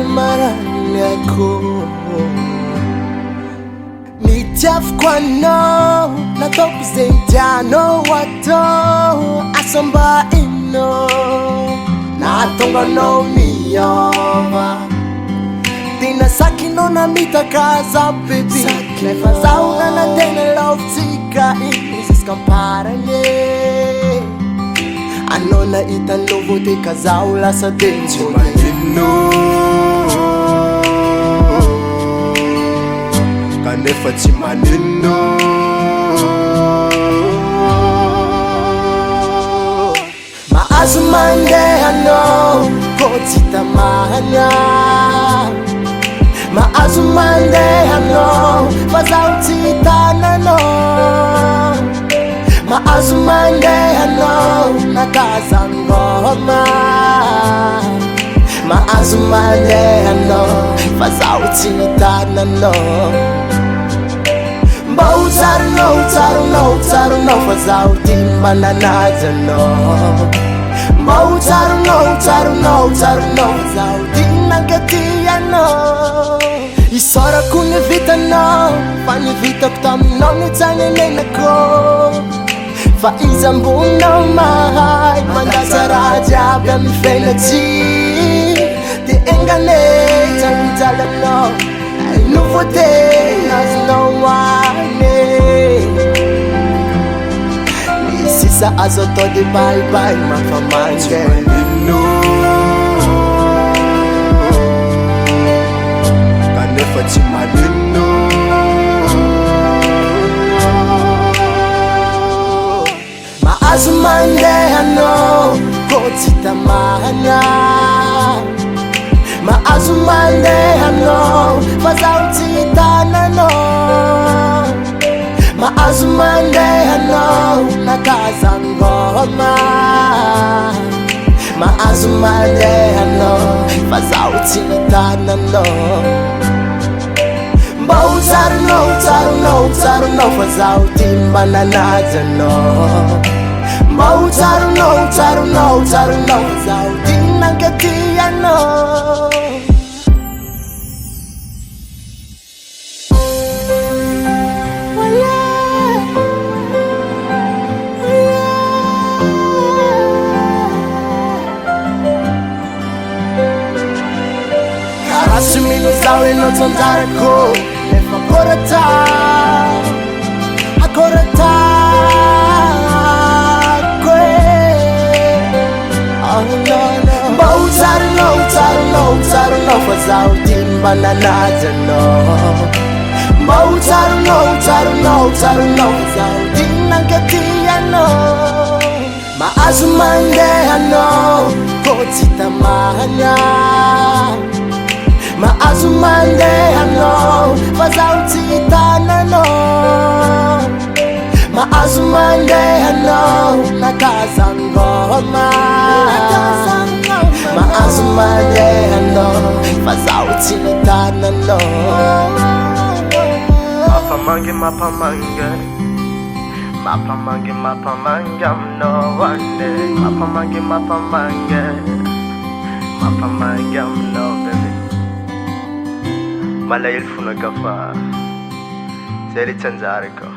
Marahil ako Nitafkwa no Natopizentiano wato Asamba ino Natonga no miyova Tinasaki no namitakaza baby Nefazauna na tena loftika Isis kamparanye Ano na itanovo te kazaula sa denso Manino Kanefa ti manino Maazumande ano Kotita mahanya Maazumande ano Fazauti tanano Maazumande ano Nakazangoma Maazumande ano Fazauti tanano Taru no Fazauti mananaja no Taru no Fazauti nagatia no Isora kuni vita no Pani vita kutami no nitangene ko Faiza mbuna mahai Mandasa raja bia mifena ti Te engane Tangitala no Nouveau day no wane Ni sisa azoto de bye bye Mafamange no Kanefa chimanino Maazumande ano Kotita mahanya Maazumande ano Fazauti tanano Maazumande ano Nakazangoma Maazumande ano Fazauti tanano Taru no Fazauti mananaja no Taru no Fazauti nagatia no Karashimino zawe no tondareko Nefa korata Akorata Kwe Oh no no Taru no Fazauti mananaja no Taru no Fazauti nagatia no Maazumande ano Kotita mahanya Maazumande ano Fazauti tanano Maazumande ano Nakazangoma Maazumande ano Fazauti tanano Mapamange I'm no one day Mapamange I'm no baby Malayil funagafa Seri Tanzariko